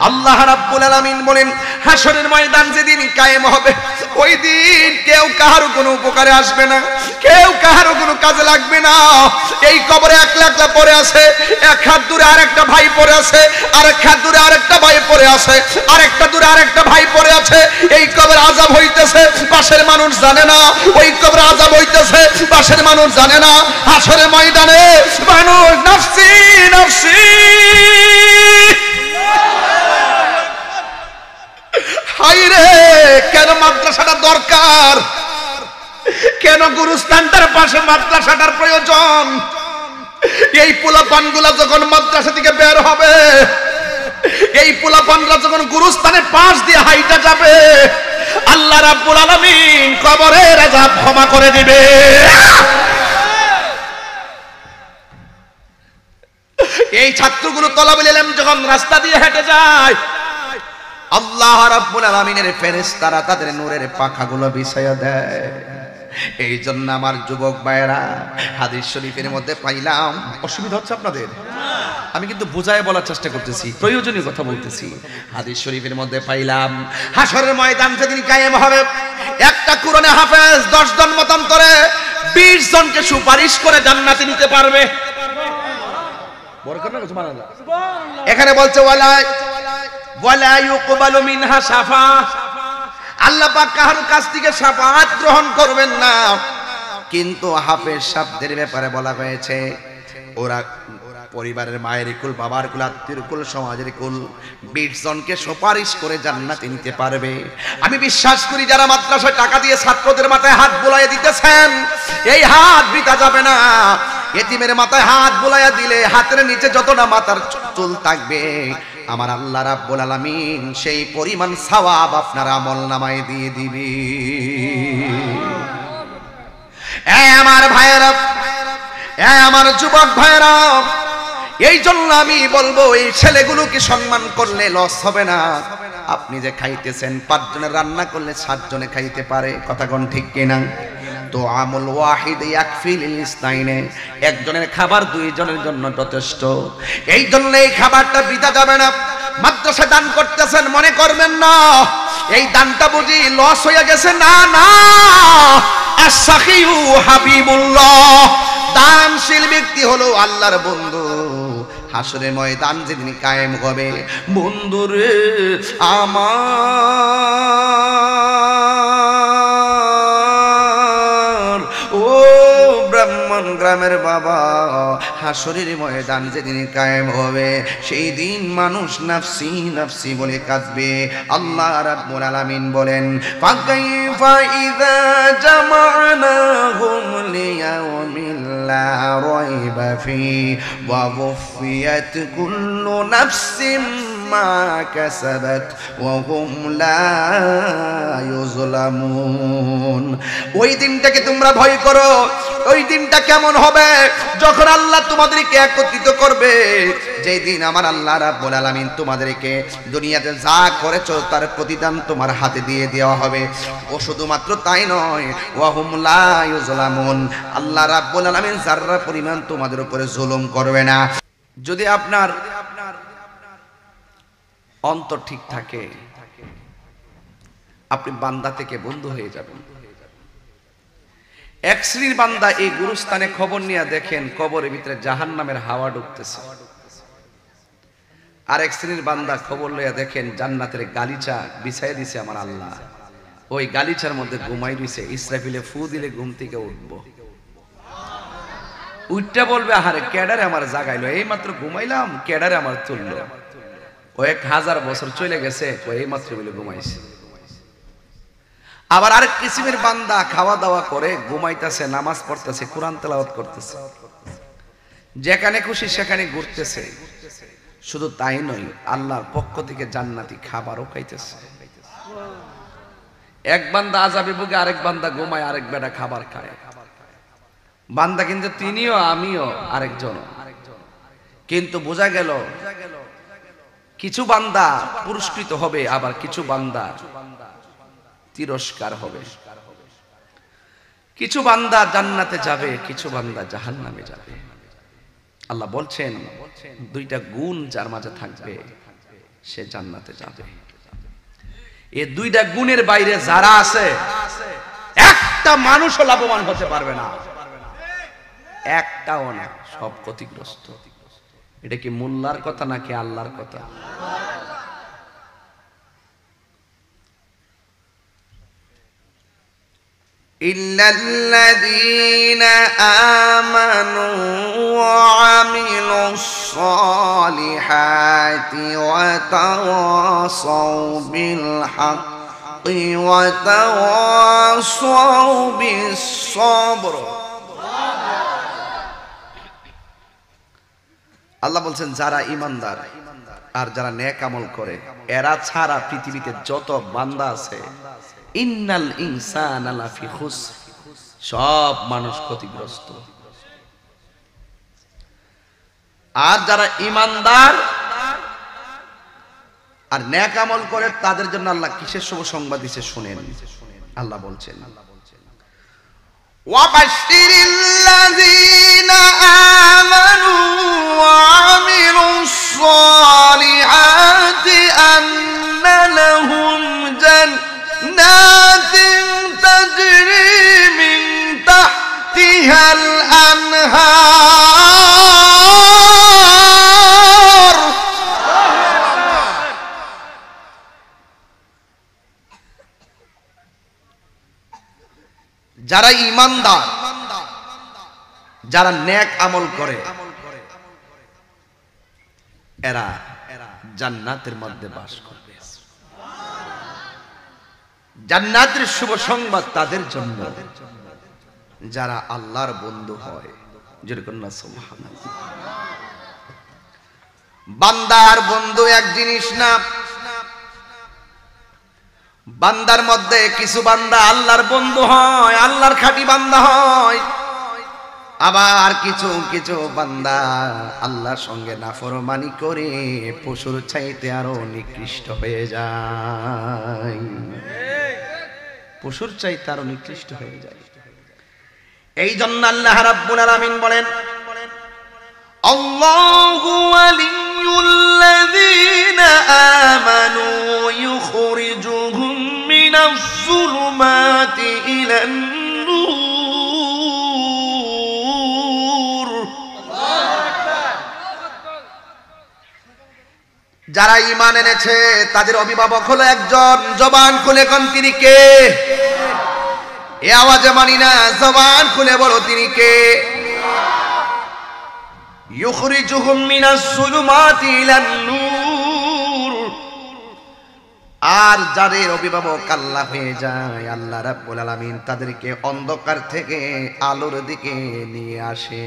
আল্লাহ রাব্বুল আলামিন বলেন হাশরের ময়দান যেদিন কায়েম হবে ওই দিন কেউ কারো কোনো উপকারে আসবে না, কেউ কারো কোনো কাজে লাগবে না। এই কবরে একলা একলা পড়ে আছে, এক হাত দূরে আরেকটা ভাই পড়ে আছে, আরেক হাত দূরে আরেকটা ভাই পড়ে আছে, আরেকটা দূরে আরেকটা ভাই পড়ে আছে। এই কবরে আযাব হইতেছে, পাশের মানুষ জানে না। ওই কবরে আযাব হইতেছে, পাশের মানুষ জানে না। হাশরের ময়দানে মানুষ নাফসি নাফসি। হায়রে কেন মাদ্রাসাটা দরকার, কেন গুরুস্থানটার পাশে মাদ্রাসাটার প্রয়োজন? এই পোলাপানগুলা যখন মাদ্রাসা থেকে বের হবে, এই পোলাপানরা যখন গুরুস্থানের পাশ দিয়ে হাইটা যাবে, আল্লাহ রাব্বুল আলামিন কবরের আযাব ক্ষমা করে দিবে। এই ছাত্রগুলো তলাবুল ইলম যখন রাস্তা দিয়ে হেঁটে যায়, আল্লাহ রাব্বুল আলামিনের ফেরেশতারা তাদের নূরের পাখাগুলো বিছায়া দেয়। এই জন্য আমার যুবক ভাইয়েরা, হাদিস শরীফের মধ্যে পাইলাম, অসুবিধা হচ্ছে আপনাদের? আমি কিন্তু বুঝায় বলার চেষ্টা করতেছি, প্রয়োজনীয় কথা বলতেছি। হাদিস শরীফের মধ্যে পাইলাম হাশরের ময়দান যেদিন কায়েম হবে, একটা কোরআনে হাফেজ 10 জন মতান্তরে 20 জনকে সুপারিশ করে জান্নাতে নিতে পারবে। এখানে বলছে ওয়ালা ইউকবালু মিনহা শাফা, আল্লাহ পাক কারো কাছ থেকে শাফাআত গ্রহণ করবেন না। কিন্তু হাফেজ সাহেবদের ব্যাপারে বলা হয়েছে ওরা পরিবারের মায়ের কুল, বাবার কুল, আত্মীয় কুল, সমাজের কুল 20 জনকে সুপারিশ করে জান্নাতে নিতে পারবে। আমি বিশ্বাস করি যারা মাদ্রাসায় টাকা দিয়ে ছাত্রদের মাথায় হাত বুলাইয়া দিতেছেন, এই হাত বৃথা যাবে না। এতিমের মাথায় হাত বুলাইয়া দিলে হাতের নিচে যতটা মাথার চুল থাকবে, আমার আল্লাহ রাব্বুল আলামিন সেই পরিমাণ সওয়াব আপনার আমলনামায় দিয়ে দিবে। আমার ভাইয়েরা, আমার যুবক ভাইয়েরা, এই জন্য আমি বলবো এই ছেলেগুলোকে সম্মান করলে লস হবে না। আপনি যে খাইতেছেন 5 জনের রান্না করলে 7 জনে খাইতে পারে, কথা কোন ঠিক কিনা? তো আমল ওয়াহিদ ইয়াকফি লিল ইসনাইনে, একজনের খাবার 2 জনের জন্য যথেষ্ট। এই জন্য এই খাবারটা বৃথা যাবে না। মাদ্রাসা দান করতেছেন মনে করবেন না এই দানটা বুঝি লস হয়ে গেছে, না না। আস-সাখিউ হাবিবুল্লাহ, দানশীল ব্যক্তি হলো আল্লাহর বন্ধু। হাশরের ময়দান যেদিন কায়েম হবে, বন্ধুরে আমার, ও ব্রাহ্মণ গ্রামের বাবা, হাশরের ময়দান যেদিন কায়েম হবে, সেই দিন মানুষ নাফসি নাফসি বলে কাঁদবে। আল্লাহ রাব্বুল আলামিন বলেন ফাকাইফা ইযা জামা'নাহুম লিয়াউমিন লা রাইবা ফি ওয়া ওয়ফিয়াত কুল্লু নাফসিন মা কাসাবাত ওয়া হুম লা ইউযলামুন। ওই দিনটাকে তোমরা ভয় করো। ওই দিনটা কেমন হবে? যখন আল্লাহ তোমাদেরকে একত্রিত করবে, যেই দিন আমার আল্লাহ রাব্বুল আলামিন তোমাদেরকে দুনিয়াতে যা করেছো তার প্রতিদান তোমার হাতে দিয়ে দেওয়া হবে। ও শুধুমাত্র তাই নয়, ওয়া হুম লা ইউযলামুন, আল্লাহ রাব্বুল আলামিন যারা পরিমাণ তোমাদের উপরে জুলুম করবে না। যদি আপনার অন্তর ঠিক থাকে, আপনি বান্দা থেকে বন্ধু হয়ে যাবেন। এক শ্রেণীর বান্দা এই গুরুস্থানে খবর নিয়ে দেখেন কবরের ভিতরে জাহান্নামের হাওয়া ঢুকতেছে। আর এক শ্রেণীর বান্দা খবর লইয়া দেখেন জান্নাতের গালিচা বিছাই দিছে আমার আল্লাহ, ওই গালিচার মধ্যে ঘুমাই দিছে। ইসরাফিলে ফু দিলে ঘুম থেকে উঠবো, উঠটা বলবে আহারে ক্যাডারে আমার জাগাইলো, এই মাত্র ঘুমাইলাম, ক্যাডারে আমার তুললো। ও 1000 বছর চলে গেছে, ও এই মাত্র বলে ঘুমাইছে। আবার আরেক কিসিমের বান্দা খাওয়া দাওয়া করে ঘুমাইতেছে, নামাজ পড়তেছে, কোরআন তেলাওয়াত করতেছে, যেখানে খুশি সেখানে ঘুরতেছে। শুধু তাই নয়, আল্লাহর পক্ষ থেকে জান্নাতি খাবারও খাইতেছে। এক বান্দা আযাবে ভোগে, আরেক বান্দা ঘুমায়, আরেক বেটা খাবার খায়। বান্দা কিন্তু তিনিও, আমিও, আরেকজন। কিন্তু বোঝা গেল কিছু বান্দা পুরস্কৃত হবে, আবার কিছু বান্দা তিরস্কার হবে। কিছু বান্দা জান্নাতে যাবে, কিছু বান্দা জাহান্নামে যাবে। আল্লাহ বলছেন 2টা গুণ যার মাঝে থাকবে সে জান্নাতে যাবে। এই দুইটা গুণের বাইরে যারা আছে একটা মানুষও লাভবান হতে পারবে না, একটাও না, সব ক্ষতিগ্রস্ত। এটা কি মোল্লার কথা নাকি আল্লাহর কথা? ইল্লাল্লাযীনা আমানু ওয়া আমিলুস সালিহাতি ওয়া তাওয়াসাউ বিল হাক্কি ওয়া তাওয়াসাউ বিস সবর। আল্লাহ বলছেন যারা ঈমানদার আর যারা নেক আমল করে এরা ছাড়া পৃথিবীতে যত বান্দা আছে ইন্নাল ইনসানা লাফি খুসর, সব মানুষ ক্ষতিগ্রস্ত। আর যারা ঈমানদার আর নেক আমল করে তাদের জন্য আল্লাহ কিসের শুভ সংবাদ দিয়েছে শুনেন। আল্লাহ বলছেন ওয়াবাশশিরিল্লাযীনা আমানু ওয়া আমিলুস সালিহাতি আন্না লাহুম জান্নাতিন তাজরি মিন তাহতিহাল আনহার। যারা ঈমানদার, যারা নেক আমল করে এরা জান্নাতের মধ্যে বাস করবে। জান্নাতের শুভ সংবাদ তাদের জন্য যারা আল্লাহর বন্ধু হয়। যেরকম না সুবহানাল্লাহ। বান্দার বন্ধু এক জিনিস না, বান্দার মধ্যে কিছু বান্দা আল্লাহর বন্ধু হয়, আল্লাহর খাঁটি বান্দা হয়, আবার কিছু কিছু বান্দা আল্লাহর সঙ্গে নাফরমানি করে পশুর চাইতে আরো নিকৃষ্ট হয়ে যায়, পশুর চাইতে আরো নিকৃষ্ট হয়ে যায়। এই জন্য আল্লাহ রাব্বুল আলামিন বলেন আল্লাহু ওয়ালিয়ুল্লাযীনা আমানু ইউখরিজুহুম মিনাজ যুলুমাতি ইলান নূর। যারা ঈমান এনেছে তাদের অভিভাবক হলো একজন, জবান খুলে কোন তিনি কে? এ আওয়াজে মানি না, জবান খুলে বলো তিনি কে? ইউখরিজুহুম মিনাজ যুলুমাতি ইলান নূর। আর যাদের অভিভাবক আল্লাহ হয়ে যায়, আল্লাহ রাব্বুল আলামিন তাদেরকে অন্ধকার থেকে আলোর দিকে নিয়ে আসে।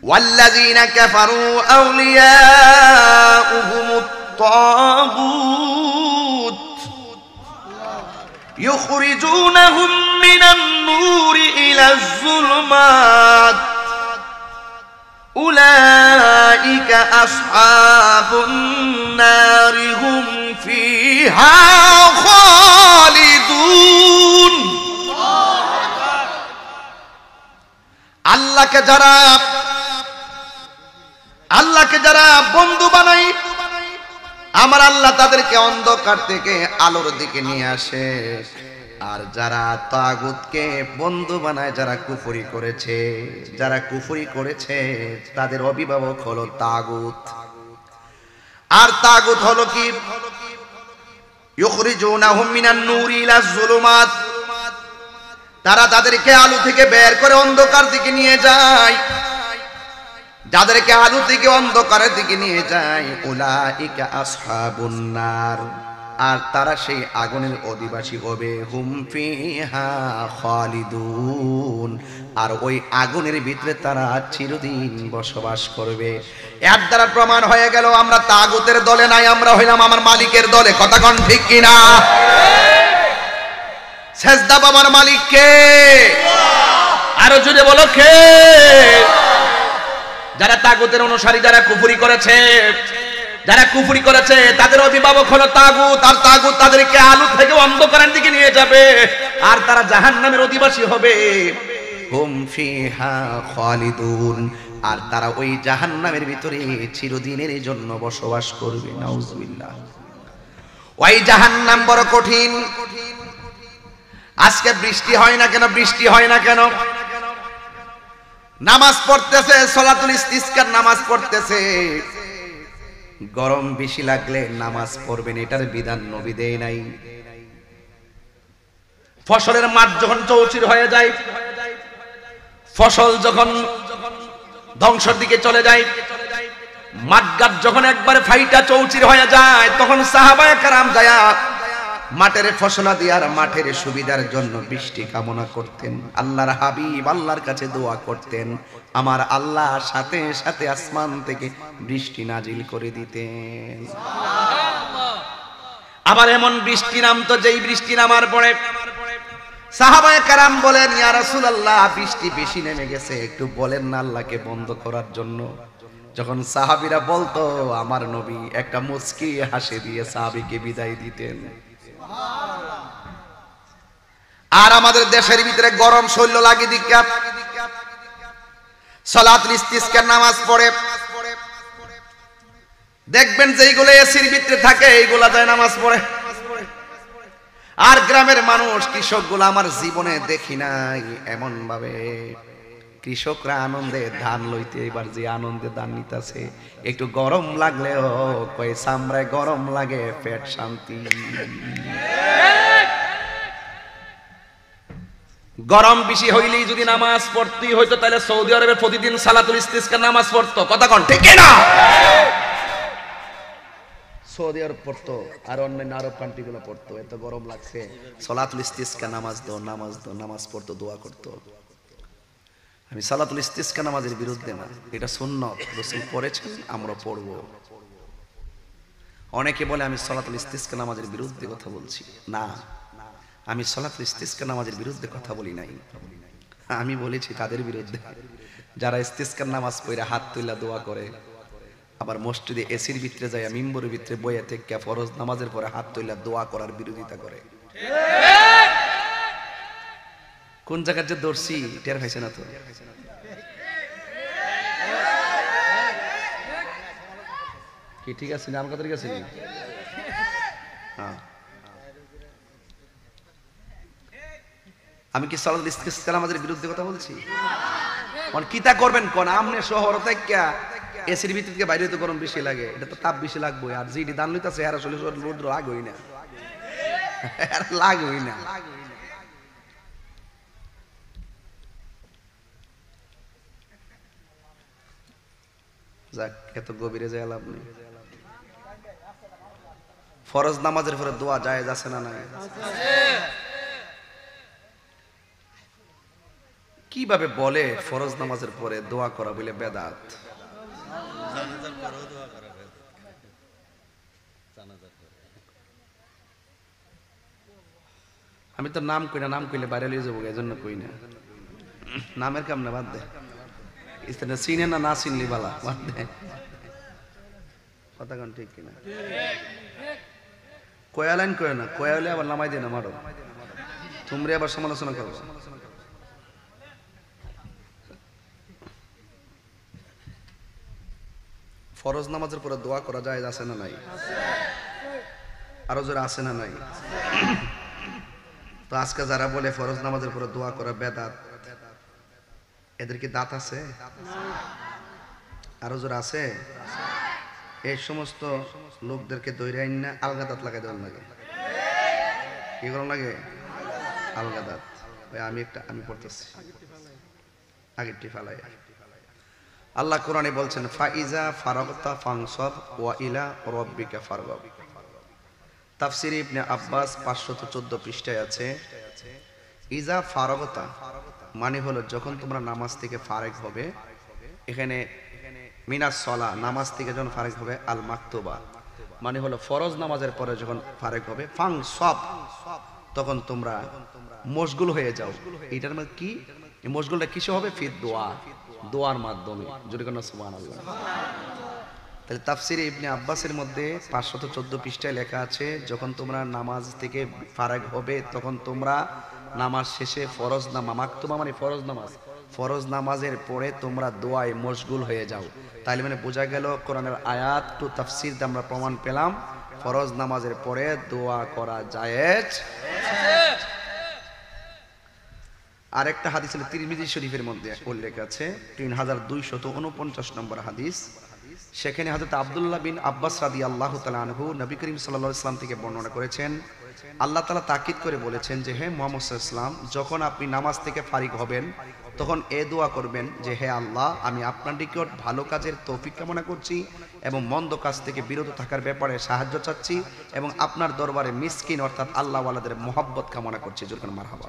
ওয়াল্লাযীনা কাফারু আউলিয়াউহুমুত তাগুত ইউখরিজুনাহুম মিনান নূরি ইলাজ যুলুমাত উলাইকা আসহাবুন নারি হুম ফিহা খালিদুন। আল্লাহকে যারা বন্ধু বানাই, আমার আল্লাহ তাদেরকে অন্ধকার থেকে আলোর দিকে নিয়ে আসে। আর যারা তাগুতকে বন্ধু বানায়, যারা কুফরি করেছে তাদের অভিভাবক হলো তাগুত। আর তাগুত হলো কি? ইউখরিজুনাহুম মিনান নূরি ইলাজ যুলুমাত, তারা তাদেরকে আলো থেকে বের করে অন্ধকার দিকে নিয়ে যায়, যাদেরকে আলো থেকে অন্ধকারের দিকে নিয়ে যায় উলাইকা আসহাবুন নার, আর তারা সেই আগুনের অধিবাসী হবে। হুম ফিহা খালিদুন, আর ওই আগুনের ভিতরে তারা চিরদিন বসবাস করবে। এর দ্বারা প্রমাণ হয়ে গেল আমরা তাগুতের দলে নাই, আমরা হইলাম আমার মালিকের দলে। কথা কোন ঠিক কিনা? সেজদা বাবার মালিক কে? আরো জোরে বলো কে? যারা তাগুতের অনুসারী, যারা কুফরি করেছে তাদের অভিভাবক হলো তাগুত। আর তাগুত তাদেরকে আলো থেকে অন্ধকারের দিকে নিয়ে যাবে, আর তারা জাহান্নামের অধিবাসী হবে। হুম ফিহা খালিদুন, আর তারা ওই জাহান্নামের ভিতরে চিরদিনের জন্য বসবাস করবে। নাউজুবিল্লাহ। ওই জাহান্নাম বড় কঠিন। আজকে বৃষ্টি হয় না কেন? বৃষ্টি হয় না কেন? নামাজ পড়তেছে, সলাতুল ইস্তিসকার নামাজ পড়তেছে, গরম বেশি লাগলে নামাজ পড়বেন, এটার বিধান নবী দেয় নাই। ফসলের মাঠ যখন চৌচির হয়ে যায়, ফসল যখন ধ্বংসের দিকে চলে যায়, মাঠঘাট যখন একবারে ফাইটা চৌচির হয়ে যায়, তখন সাহাবায়ে কেরাম যায় মাঠের ফসলাদি আর মাঠের সুবিধার জন্য বৃষ্টি কামনা করতেন। আল্লাহর হাবিব আল্লাহর কাছে দোয়া করতেন, আমার আল্লাহ সাথে সাথে আসমান থেকে বৃষ্টি নাজিল করে দিতেন। আবার এমন বৃষ্টি নামতো, যেই বৃষ্টি নামার পরে সাহাবায়ে কেরাম বলেন, ইয়া রাসূলুল্লাহ, বৃষ্টি বেশি নেমে গেছে, একটু বলেন না আল্লাহকে বন্ধ করার জন্য। যখন সাহাবীরা বলতো, আমার নবী একটা মুচকি হাসি দিয়ে সাহাবীকে বিদায় দিতেন। আর আমাদের দেশের ভিতরে গরম শৈল লাগি দিকা সালাতুল ইস্তিসকার নামাজ পড়ে, দেখবেন যে এইগুলো এসির ভিতরে থাকে, এইগুলা যায় নামাজ পড়ে। আর গ্রামের মানুষ, কৃষকগুলো আমার জীবনে দেখি নাই এমন ভাবে। কৃষকরা আনন্দে ধান লইতে, এবার যে আনন্দে ধান নিতেছে, একটু গরম লাগলেও কয় চামড়ায় গরম লাগে, পেট শান্তি। গরম বেশি হইলেই যদি নামাজ পড়তেই হইতো, তাহলে সৌদি আরবে প্রতিদিন সালাতুল ইস্তিসকার নামাজ পড়তো। কথা কোন ঠিক না? সৌদি আরব পড়তো, আর অন্যান্য আরব কান্ট্রি গুলো পড়তো। এত গরম লাগছে, সালাতুল ইস্তিসকার নামাজ দাও, নামাজ দাও, নামাজ পড়তো, দোয়া করতো। আমি সালাতুল ইস্তিসকার নামাজের বিরুদ্ধে না, এটা সুন্নাত, রাসূল পড়েছেন, আমরা পড়বো। অনেকে বলে আমি সালাতুল ইস্তিসকার নামাজের বিরুদ্ধে কথা বলছি। না, আমি সালাতুল ইস্তিসকার নামাজের বিরুদ্ধে কথা বলি নাই। আমি বলেছি তাদের বিরুদ্ধে যারা ইস্তিসকার নামাজ পড়ে হাত তুলে দোয়া করে, আবার মসজিদে এসির ভিতরে যায়, মিম্বরের ভিতরে বইয়া থেকে ফরজ নামাজের পরে হাত তুলে দোয়া করার বিরোধিতা করে। কোন জায়গার যে দর্শি টের পাইছে না তো? কি ঠিক আছে? আমার কথা ঠিক আছে? হ্যাঁ, আমি কি সালাতুল ইস্তিসকার নামাজের বিরুদ্ধে কথা বলছি? কোন কিতা করবেন কোন? আমনে শহর থেকে এসির ভিতর থেকে বাইরে তো গরম বেশি লাগে, এটা তো তাপ বেশি লাগবে। আর যেটি দান লইতাছে এরা আসলে রোদ লাগবেই না, লাগবেই না। যাক, এত গভীরে যায় লাভ নেই। ফরজ নামাজের পরে দোয়া জায়েজ আছে না নাই? কিভাবে বলে ফরজ নামাজের পরে দোয়া করা বলে বেদাত? আমি তো নাম কই না, নাম কইলে বাইরে লিয়ে যাবো, এজন্য কই না। নামের কাম না, বাদ দে। চিনে না, না চিনলি বালা, বাদ দে। কথা কোন ঠিক কিনা? কয়ালাইন কয় না, কয়ালে আবার নামাই দিয়ে না মারো, তোমরা আবার সমালোচনা করো। ফরজ নামাজের পরে দোয়া করা যায় আছে না নাই? আরো যারা আছে না নাই? তো আজকে যারা বলে ফরজ নামাজের পরে দোয়া করা বেদাত, এদের কি দাঁত আছে? আরো যারা আছে, এই সমস্ত লোকদেরকে দৈরে আইন না আলগা দাঁত লাগাই দেওয়ার লাগে। কি করার লাগে? আলগা দাঁত। আমি পড়তেছি, আগেরটি ফালাই। আল্লাহ কোরআনে বলছেন, ফাইজা ফারাগতা ফানসাব ওয়া ইলা রাব্বিকা ফারগাব। তাফসীর ইবনে আব্বাস 514 পৃষ্ঠায় আছে, ইজা ফারাগতা মানে হলো যখন তোমরা নামাজ থেকে ফারেক হবে। এখানে মিনাস সলা, নামাজ থেকে যখন ফারেক হবে, আল মাকতুবা মানে হলো ফরজ নামাজের পরে যখন ফারেক হবে, ফানসাব তখন তোমরা মশগুল হয়ে যাও। এটার মানে কি? এই মশগুলটা কিসে হবে? ফি দোয়া, দোয়ার মাধ্যমে। যদি কোনো সুবহানাল্লাহ। তাহলে তাফসীরে ইবনে আব্বাসের মধ্যে 514 পৃষ্ঠায় লেখা আছে, যখন তোমরা নামাজ থেকে ফারাগ হবে তখন তোমরা নামাজ শেষে ফরজ নামা, মাকতুবা মানে ফরজ নামাজ, ফরজ নামাজের পরে তোমরা দোয়ায় মশগুল হয়ে যাও। তাইলে মানে বোঝা গেল কোরআনের আয়াত টু তাফসীর দিয়ে আমরা প্রমাণ পেলাম ফরজ নামাজের পরে দোয়া করা জায়েজ। আরেকটা হাদিস হলো তিরমিজি শরীফের মধ্যে উল্লেখ আছে 3249 নম্বর হাদিস। সেখানে হযরত আব্দুল্লাহ বিন আব্বাস রাদিয়াল্লাহু তাআলা আনহু নবী করিম সাল্লাল্লাহু আলাইহি ওয়াসাল্লাম থেকে বর্ণনা করেছেন, আল্লাহ তাআলা তাকিদ করে বলেছেন যে হে মুহাম্মদ সাল্লাল্লাহু আলাইহি ওয়াসাল্লাম, যখন আপনি নামাজ থেকে ফারিগ হবেন তখন এ দোয়া করবেন যে হে আল্লাহ, আমি আপনার নিকট ভালো কাজের তৌফিক কামনা করছি এবং মন্দ কাজ থেকে বিরত থাকার ব্যাপারে সাহায্য চাচ্ছি এবং আপনার দরবারে মিসকিন অর্থাৎ আল্লাহওয়ালাদের মহব্বত কামনা করছি। জোরকান মারহাবা।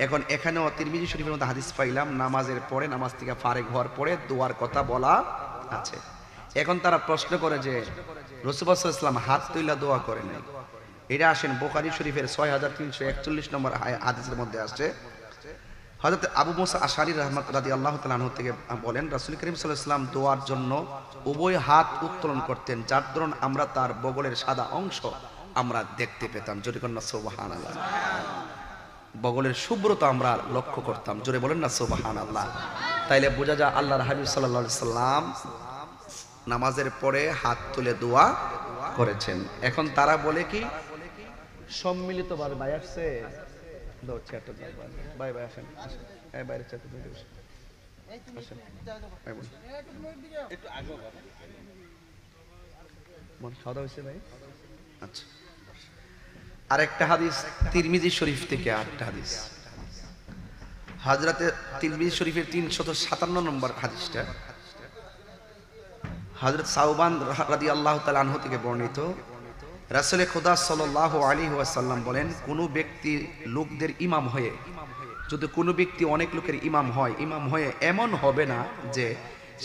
এখন এখানেও তিরমিজি শরীফের মধ্যে হাদিস পাইলাম নামাজের পরে, নামাজ থেকে ফারিগ হওয়ার পরে দোয়ার কথা বলা আছে। এখন তারা প্রশ্ন করে যে রাসূলুল্লাহ সাল্লাল্লাহু আলাইহি ওয়াসাল্লাম হাত তুইলা দোয়া করেন নাই। এটা আসেন বুখারী শরীফের 6341 নম্বর হাদিসের মধ্যে আসছে। হযরত আবু মুসা আশআরী রাদিয়াল্লাহু তাআলা আনহু থেকে বলেন রাসূল করিম সাল্লাল্লাহু আলাইহি ওয়াসাল্লাম দোয়ার জন্য উভয় হাত উত্তোলন করতেন, যার দরুন আমরা তার বগলের সাদা অংশ আমরা দেখতে পেতাম। জোরে বলেন না সুবহানাল্লাহ। বগলের শুভ্রতা আমরা লক্ষ্য করতাম। জোরে বলেন না সুবহানাল্লাহ। তাইলে বোঝা যায় আল্লাহর হাবিব সাল্লাল্লাহু আলাইহি সাল্লাম নামাজের পরে হাত তুলে দোয়া করেছেন। এখন তারা বলে কি সম্মিলিত ভাবে ভাই আসছে ভাই ভাই আসেন বাইরে খাওয়া দাওয়া হয়েছে ভাই? আচ্ছা, আরেকটা হাদিস তিরমিজি শরীফ থেকে আরেকটা হাদিস হযরতে তিরমিজি শরীফের 357 নম্বর হাদিসটা হযরত সাওবান রাদিয়াল্লাহু তাআলা আনহু থেকে বর্ণিত। রাসূল খুদা সাল্লাল্লাহু আলাইহি ওয়াসাল্লাম বলেন, কোন ব্যক্তি লোকদের ইমাম হয়ে, যদি কোনো ব্যক্তি অনেক লোকের ইমাম হয়, ইমাম হয়ে এমন হবে না যে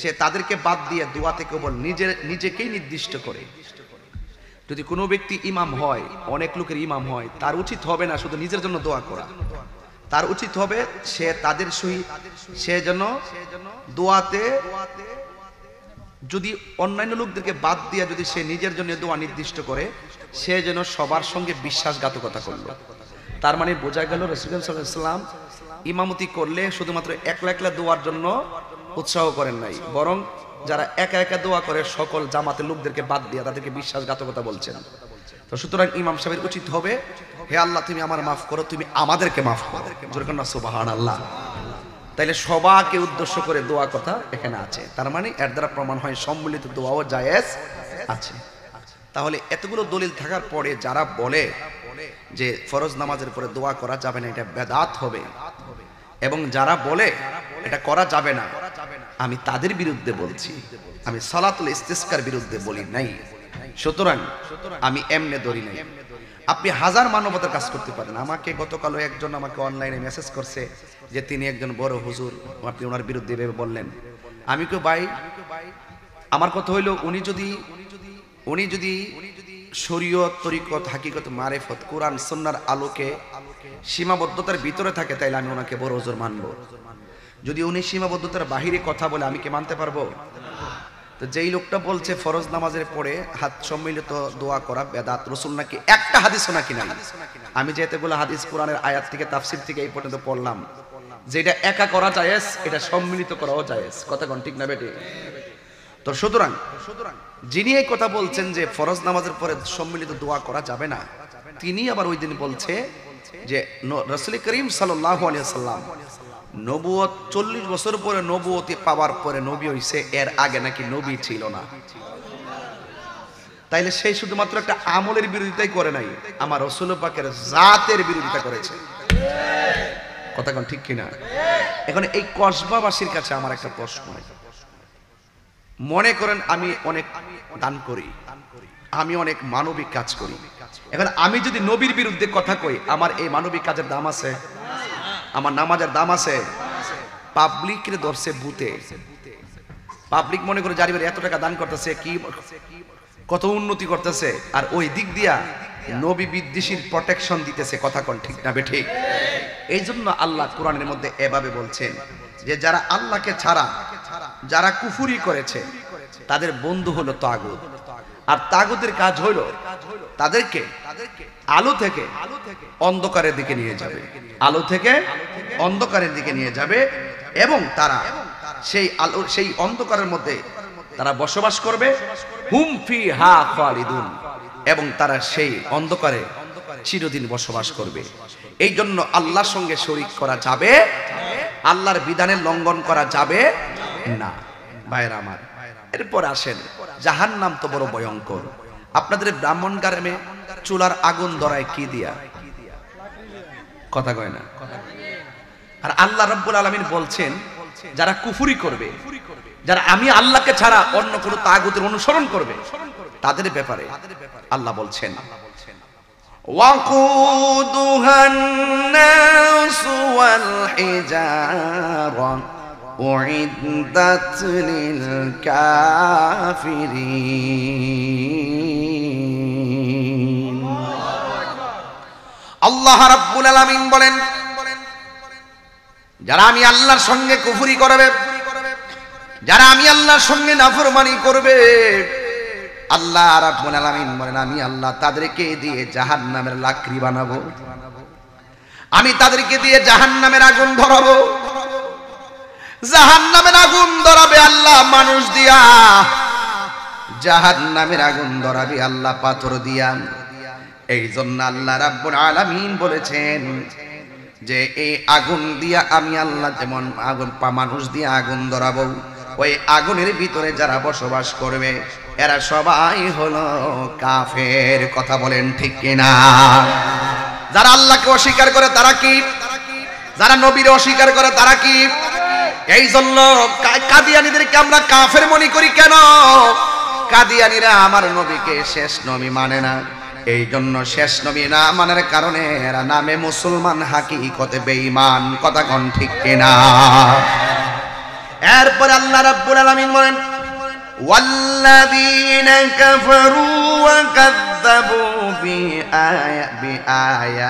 সে তাদেরকে বাদ দিয়ে দোয়াতে কেবল নিজেকেই নির্দিষ্ট করে। যদি কোনো ব্যক্তি ইমাম হয়, অনেক লোকের ইমাম হয়, তার উচিত হবে না শুধু নিজের জন্য দোয়া করা, তার উচিত হবে সে তাদের সহিত সে যেন দোয়াতে যদি অন্যান্য লোকদেরকে বাদ দিয়ে যদি সে নিজের জন্য দোয়া নির্দিষ্ট করে, সে যেন সবার সঙ্গে বিশ্বাসঘাতকতা করলো। তার মানে বোঝা গেল রাসূলুল্লাহ সাল্লাল্লাহু আলাইহি ওয়াসাল্লাম ইমামতি করলে শুধুমাত্র একলা একলা দোয়ার জন্য উৎসাহ করেন নাই, বরং যারা একা একা দোয়া করে সকল জামাতের লোকদেরকে বাদ দিয়ে তাদেরকে বিশ্বাসঘাতকতা বলছেন। তো সুতরাং ইমাম সাহেবের উচিত হবে, হে আল্লাহ তুমি আমার মাফ করো, তুমি আমাদেরকে মাফ করো। জোরে বলেন সুবহানাল্লাহ। তাইলে সবাইকে উদ্দেশ্য করে দোয়া কথা এখানে আছে, তার মানে এর দ্বারা প্রমাণ হয় সম্মিলিত দোয়াও জায়েজ আছে। তাহলে এতগুলো দলিল থাকার পরে যারা বলে যে ফরজ নামাজের পরে দোয়া করা যাবে না, এটা বেদাত হবে, এবং যারা বলে এটা করা যাবে না, আমি তাদের বিরুদ্ধে বলছি, আমি সালাতুল ইস্তিসকার বিরুদ্ধে বলি নাই। সুতরাং আমি এমনে ধরি নাই। আপনি হাজার মানবতার কাজ করতে পারেন। আমাকে গতকালও একজন আমাকে অনলাইনে মেসেজ করছে যে তিনি একজন বড় হুজুর, আপনি ওনার বিরুদ্ধে ভেবে বললেন। আমি কই ভাই, আমার কথা হইল উনি যদি শরীয়ত, তরিকত, হাকিকত, মারিফত, কোরআন সুন্নাহর আলোকে সীমাবদ্ধতার ভিতরে থাকে, তাইলে আমি ওনাকে বড় হুজুর মানব। যদি উনি সীমাবদ্ধতার বাহিরে কথা বলে আমি কি মানতে পারবো? তো যেই লোকটা বলছে ফরজ নামাজের পরে হাত সম্মিলিত দোয়া করা বেদাত, রাসূল নাকি একটা হাদিসও নাকি নাই। আমি যে এতগুলো হাদিস কোরআনের আয়াত থেকে তাফসীর থেকে এই পর্যন্ত পড়লাম, যে এটা একা করা জায়েজ, এটা সম্মিলিত করাও জায়েজ। কথা কোন ঠিক না বেটি? তো সুতরাং যিনি এই কথা বলছেন যে ফরজ নামাজের পরে সম্মিলিত দোয়া করা যাবে না, তিনি আবার ওই দিন বলছে যে রাসূল করিম সাল্লাল্লাহু আলাইহি ওয়াসাল্লাম নবুয়ত 40 বছর পরে নবুয়তি পাওয়ার পরে নবী হইছে, এর আগে নাকি নবী ছিল না। তাইলে সেই শুধুমাত্র একটা আমলের বিরোধিতাই করে নাই, আমার রাসূল পাকের জাতের বিরোধিতা করেছে। কথা কোন ঠিক কিনা? এখন এই কসবাবাসীর কাছে আমার একটা প্রশ্ন, মনে করেন আমি অনেক দান করি, আমি অনেক মানবিক কাজ করি, এখন আমি যদি নবীর বিরুদ্ধে কথা কই, আমার এই মানবিক কাজের দাম আছে? আমার নামাজের দাম আছে? পাবলিকের দর্শে ভূতে, পাবলিক মনে করে জারিবের এত টাকা দান করতেছে, কি কত উন্নতি করতেছে, আর ওই দিক দিয়া নবী বিদ্বেষীর প্রোটেকশন দিতেছে। কথা কোন ঠিক না বে ঠিক? এই জন্য আল্লাহ কোরআনের মধ্যে এভাবে বলছেন যে যারা আল্লাহকে ছাড়া যারা কুফরি করেছে তাদের বন্ধু হলো তাগুত। আর তাগুতের কাজ হইল তাদেরকে আলো থেকে অন্ধকারের দিকে নিয়ে যাবে, আলো থেকে অন্ধকারের দিকে নিয়ে যাবে এবং তারা সেই আলো সেই অন্ধকারের মধ্যে তারা বসবাস করবে। হুম ফিহা খালিদুন, এবং তারা সেই অন্ধকারে চিরদিন বসবাস করবে। এই জন্য আল্লাহর সঙ্গে শরীক করা যাবে, আল্লাহর বিধানের লঙ্ঘন করা যাবে না। ভাইরা আমার, এরপর আসেন জাহান্নাম তো বড় ভয়ঙ্কর। আপনাদের ব্রাহ্মণ গ্রামে চুলার আগুন ধরায় কি দিয়া? কথা কয় না। আর আল্লাহ রাব্বুল আলামিন বলছেন যারা কুফরি করবে, যারা আমি আল্লাহকে ছাড়া অন্য কোনো তাগুতের অনুসরণ করবে, তাদের ব্যাপারে আল্লাহ বলছেন ওয়াকুদুহান নাসু ওয়াল হিজারা উইদ্দাত লিল কাফিরিন। আল্লাহ রাব্বুল আলামিন বলেন যারা আমি আল্লাহর সঙ্গে কুফরি করবে, যারা আমি আল্লাহর সঙ্গে নাফরমানি করবে, আল্লাহ রাব্বুল আলামিন বলেন আমি আল্লাহ তাদেরকে দিয়ে জাহান্নামের লাকড়ি বানাবো, আমি তাদেরকে দিয়ে জাহান্নামের আগুন ধরাবো। জাহান্নামের আগুন ধরাবে আল্লাহ মানুষ দিয়া, জাহান্নামের আগুন ধরাবে আল্লাহ পাথর দিয়া। এই জন্য আল্লাহ রাব্বুল আলামিন বলেছেন যে এই আগুন দিয়া আমি আল্লাহ যেমন আগুন মানুষ দিয়ে আগুন ধরাবো, ওই আগুনের ভিতরে যারা বসবাস করবে এরা সবাই হলো কাফের। কথা বলেন ঠিক কিনা? যারা আল্লাহকে অস্বীকার করে তারা কি? যারা নবীর অস্বীকার করে তারা কি? এই জন্য কাদিয়ানীদেরকে আমরা কাফের মনে করি কেন? কাদিয়ানীরা আমার নবীকে শেষ নবী মানে না, এই জন্য শেষ নবী না মানার কারণে এরা নামে মুসলমান, হাকিকতে বেঈমান। কথা কোন ঠিক কিনা? এরপর আল্লাহ রাব্বুল আলামিন বলেন ওয়াল্লাযীনা কাফারু ওয়া কাযযাবু বিআয়াতিনা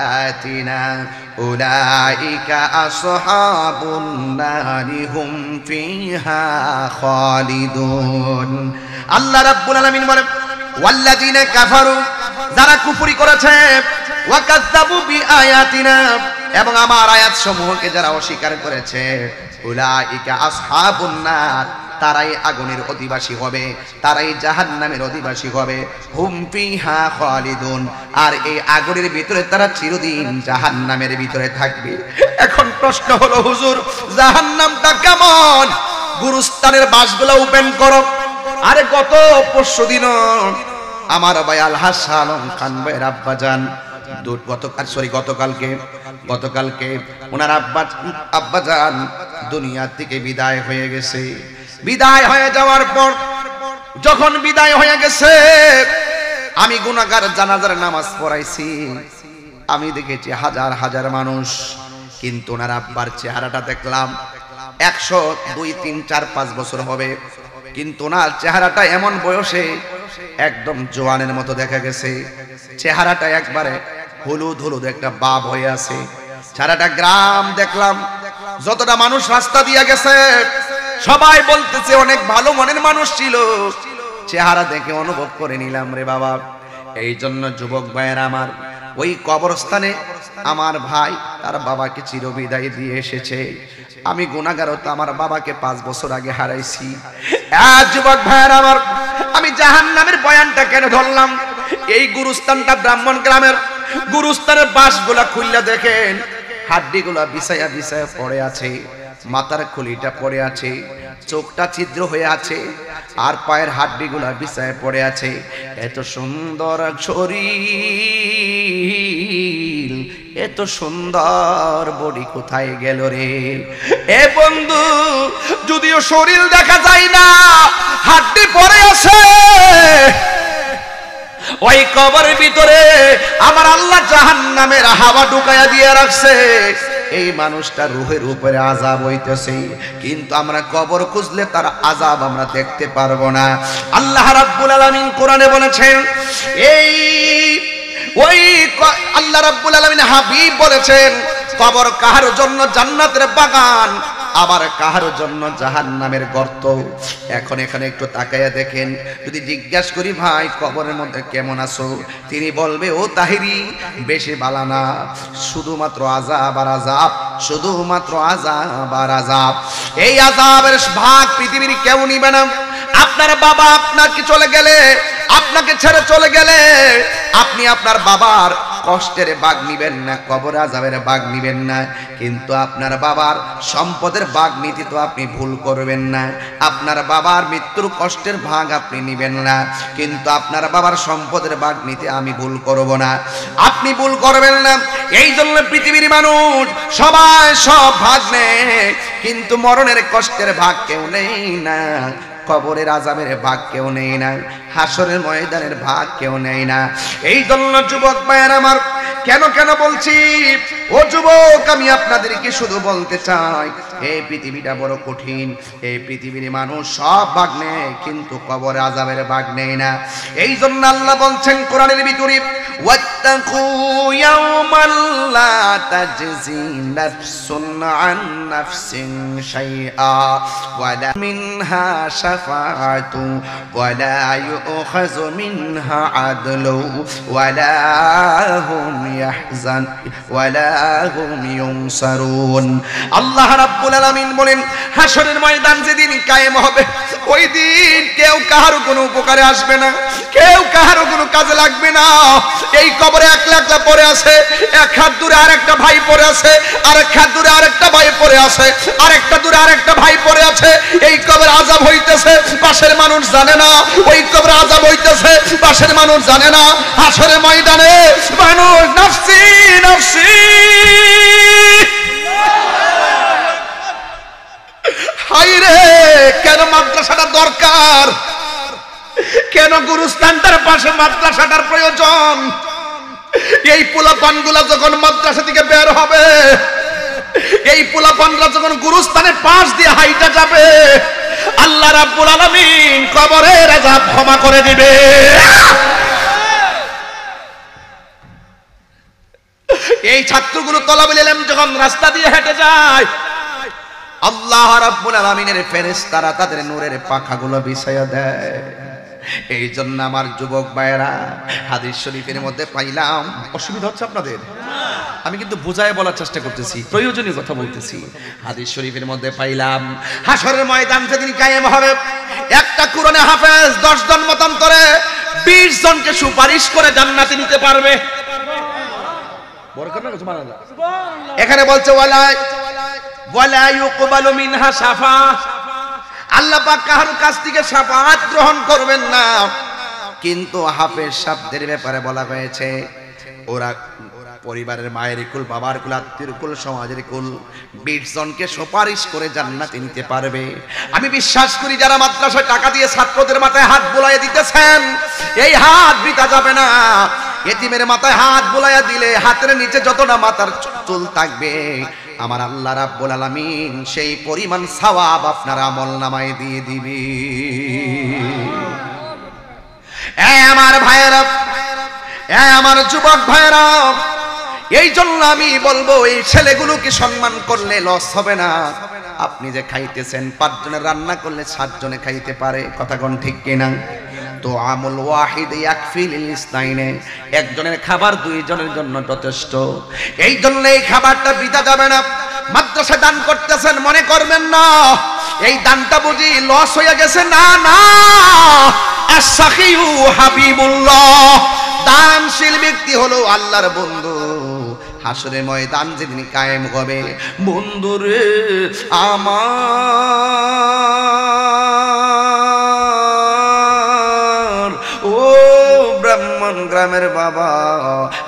উলাইকা আসহাবুন নারি হুম ফিহা খালিদুন। আল্লাহ রাব্বুল আলামিন বলেন ওয়াল্লাযীনা কাফারু, যারা কুফরি করেছে, ওয়া কাযযাবু বিআয়াতিনা, এবং আমার আয়াত সমূহকে যারা অস্বীকার করেছে, উলাইকা আসহাবুন নার, তারাই আগুনের অধিবাসী হবে, তারাই জাহান্নামের অধিবাসী হবে। হুম ফিহা খালিদুন, আর এই আগুনের ভিতরে তারা চিরদিন জাহান্নামের ভিতরে থাকবে। এখন প্রশ্ন হলো হুজুর জাহান্নামটা কেমন? গুরুস্থানের বাসগুলো ওপেন করো। আরে গত পরশুদিন আমার ভাই আল হাসান খান ভাইয়ের আব্বা যান গতকালকে ওনার আব্বা যান দুনিয়া থেকে বিদায় হয়ে গেছে। বিদায় হয়ে যাওয়ার পর যখন বিদায় হয়ে গেছে, আমি গুনাহগার জানাজার নামাজ পড়াইছি। আমি দেখেছি হাজার হাজার মানুষ, কিন্তু ওনার আব্বার চেহারাটা দেখলাম 100, 2, 3, 4, 5 বছর হবে, কিন্তু ওনার চেহারাটা এমন বয়সে একদম জোয়ানের মতো দেখা গেছে। চেহারাটা একবারে হলুদ হলুদ একটা বাপ হয়ে আছে। সারাটা গ্রাম দেখলাম, যতটা মানুষ রাস্তা দিয়ে গেছে সবাই বলতেছে অনেক ভালো মনের মানুষ ছিল। চেহারা দেখে অনুভব করে নিলাম রে বাবা। এই জন্য যুবক ভাইয়েরা আমার, ওই কবরস্থানে আমার ভাই তার বাবাকে চিরবিদায় দিয়ে এসেছে। আমি গুনাহগার তো আমার বাবাকে 5 বছর আগে হারাইছি। যুবক ভাইয়েরা আমার, আমি জাহান্নামের বয়ানটা কেন ধরলাম? এই গুরুস্থানটা ব্রাহ্মণ গ্রামের। গুরুস্থানের বাঁশগুলা খুললা দেখেন, হাড্ডিগুলা বিছায়া বিছায়া পড়ে আছে, মাথার খুলিটা পড়ে আছে, চোখটা ছিদ্র হয়ে আছে, আর পায়ের হাড্ডিগুলা বিছায়া পড়ে আছে। এত সুন্দর শরীর, এত সুন্দর বডি কোথায় গেল রে? এ বন্ধু, যদিও শরীর দেখা যায় না, হাড্ডি পড়ে আছে, ওই কবরের ভিতরে আমার আল্লাহ জাহান্নামের হাওয়া ঢুকায়া দিয়ে রাখছে। এই মানুষটা রূহের উপরে আযাব হইতেছে, কিন্তু আমরা কবর খুঁজলে তার আযাব আমরা দেখতে পারবো না। আল্লাহ রাব্বুল আলামিন কোরআনে বলেছেন, আল্লাহ রাব্বুল আলামিন হাবিব বলেছেন, কবর কাহার জন্য জান্নাতের বাগান, আবার কাহার জন্য জাহান্নামের গর্ত। এখন এখানে একটু তাকাইয়া দেখেন, যদি জিজ্ঞাসা করি ভাই কবরের মধ্যে কেমন আছো, তিনি বলবে ও তাহিরি বেশি বালা না, শুধুমাত্র আযাব আর আযাব, শুধুমাত্র আযাব আর আযাব। এই আযাবের ভাগ পৃথিবীর কেউ নিবে না। আপনার বাবা আপনাকে চলে গেলে, আপনাকে ছেড়ে চলে গেলে আপনি আপনার বাবার কষ্টের ভাগ নিবেন না, কবর আযাবের ভাগ নিবেন না, কিন্তু আপনার বাবার সম্পদের ভাগ নিতে তো আপনি ভুল করবেন না। আপনার বাবার মৃত্যুর কষ্টের ভাগ আপনি নিবেন না, কিন্তু আপনার বাবার সম্পদের ভাগ নিতে আমি ভুল করব না, আপনি ভুল করবেন না। এই জন্য পৃথিবীর মানুষ সবাই সব ভাগ নেয়, কিন্তু মরণের কষ্টের ভাগ কেউ নেই না, কবরের আযাবের ভাগ কেউ নেই না, হাসরের ময়দানের ভাগ কেউ নেই না। এই জন্য যুবক ভাইয়েরা আমার, কেন বলছি, ও যুবক আমি আপনাদেরকে শুধু বলতে চাই, এই পৃথিবীটা বড় কঠিন, এই পৃথিবীর মানুষ সব ভাগ নেয়, কিন্তু কবরে আযাবের ভাগ নেই না। এই জন্য আল্লাহ বলছেন কোরআনের ভিতরে, ওয়াত্তাকু ইয়াওমান লা তাজজি নাফসুন আন নাফসিন শাইআ ওয়ালা মিনহা শাফাআতু ওয়ালা ইউখাযু মিনহা আদলু ওয়ালা হুম ইয়াহজান ওয়ালা হুম ইউনসারুন। আল্লাহ রাব্বুল আলামিন বলেন, হাসরের ময়দান যেদিন কায়েম হবে, ওই দিন কেউ কাহারও কোনো উপকারে আসবে না, কেউ কাহারও কোনো কাজে লাগবে না। এই কবরে একলা একলা পড়ে আছে, এক হাত দূরে আরেকটা ভাই পড়ে আছে, আরেক হাত দূরে আরেকটা ভাই পড়ে আছে, আরেকটা দূরে আরেকটা ভাই পড়ে আছে। এই কবরে আযাব হইতেছে, পাশের মানুষ জানে না। ওই কবরে আযাব হইতেছে, পাশের মানুষ জানে না। হাসরের ময়দানে মানুষ নাফসি নাফসি, হায়রে কেন মাদ্রাসাটা দরকার, কেন গুরুস্থানটার পাশে মাদ্রাসাটার প্রয়োজন। এই পোলাপানগুলা যখন মাদ্রাসা থেকে বের হবে, এই পোলাপানরা যখন গুরুস্থানের পাশ দিয়ে হাইটা যাবে, আল্লাহ রাব্বুল আলামিন কবরের আযাব ক্ষমা করে দিবে। এই ছাত্রগুলো তলাবুল ইলম যখন রাস্তা দিয়ে হেঁটে যায়, আল্লাহ রাব্বুল আলামিনের ফেরেশতারা তাদের নূরের পাখাগুলো বিছায়া দেয়। এই জন্য আমার যুবক ভাইয়েরা, হাদিস শরীফের মধ্যে পাইলাম, অসুবিধা হচ্ছে আপনাদের? আমি কিন্তু বুঝায় বলার চেষ্টা করতেছি, প্রয়োজনীয় কথা বলতেছি। হাদিস শরীফের মধ্যে পাইলাম, হাসরের ময়দান যেদিন কায়েম হবে, একটা কোরআনে হাফেজ 10 জন মতান্তরে 20 জনকে সুপারিশ করে জান্নাতে নিতে পারবে। এখানে বলছে ওয়ালা ইউকবালু মিনহা শাফা, আল্লাহ পাক কারোর কাছ থেকে শাফাআত গ্রহণ করবেন না। কিন্তু হাফেজ সাহেবদের ব্যাপারে বলা হয়েছে, ওরা পরিবারের মায়ের কুল, বাবার কুল, আত্মীয় কুল, সমাজের কুল 20 জনকে সুপারিশ করে জান্নাতে নিতে পারবে। আমি বিশ্বাস করি যারা মাদ্রাসায় টাকা দিয়ে ছাত্রদের মাথায় হাত বুলাইয়া দিতেছেন, এই হাত বৃথা যাবে না। এতিমের মাথায় হাত বুলাইয়া দিলে হাতের নিচে যতটা মাথার চুল থাকবে, আমার আল্লাহ রাব্বুল আলামিন সেই পরিমাণ সওয়াব আপনার আমলনামায় দিয়ে দিবে। আমার ভাইয়েরা, আমার যুবক ভাইয়েরা, এই জন্য আমি বলবো এই ছেলেগুলোকে সম্মান করলে লস হবে না। আপনি যে খাইতেছেন, 5 জনের রান্না করলে 7 জনে খাইতে পারে, কথা কোন ঠিক কিনা? তো আমল ওয়াহিদ ইয়াকফি লিল ইসনাইনে, একজনের খাবার 2 জনের জন্য যথেষ্ট। এই জন্য এই খাবারটা বৃথা যাবে না। মাদ্রাসা দান করতেছেন, মনে করবেন না এই দানটা বুঝি লস হয়ে গেছে, না না। আস-সাখিয়ু হাবিবুল্লাহ, দানশীল ব্যক্তি হলো আল্লাহর বন্ধু। হাসরের ময়দান যেদিন কায়েম হবে, বন্ধুরে আমার, ও ব্রাহ্মণ গ্রামের বাবা,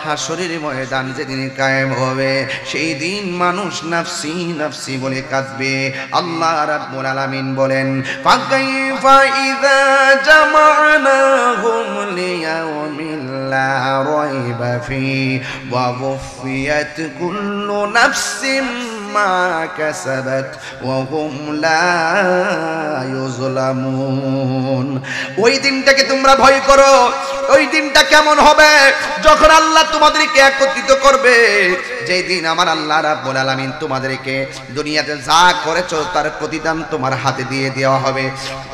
হাসরের ময়দান যেদিন কায়েম হবে, সেই দিন মানুষ নাফসি নাফসি বলে কাঁদবে। আল্লাহ রাব্বুল আলামিন বলেন, ফাকাইফা ইযা জামা'নাহুম লিয়াউমিন লা রাইবা ফি ওয়া ওয়ুফিয়াত কুল্লু নাফসিন মা কাসাবাত ওয়া হুম লা ইউজলামুন। ওই দিনটাকে তোমরা ভয় করো। ওই দিনটা কেমন হবে? যখন আল্লাহ তোমাদেরকে একত্রিত করবে, যেই দিন আমার আল্লাহ রাব্বুল আলামিন তোমাদেরকে দুনিয়াতে যা করেছো তার প্রতিদান তোমার হাতে দিয়ে দেওয়া হবে।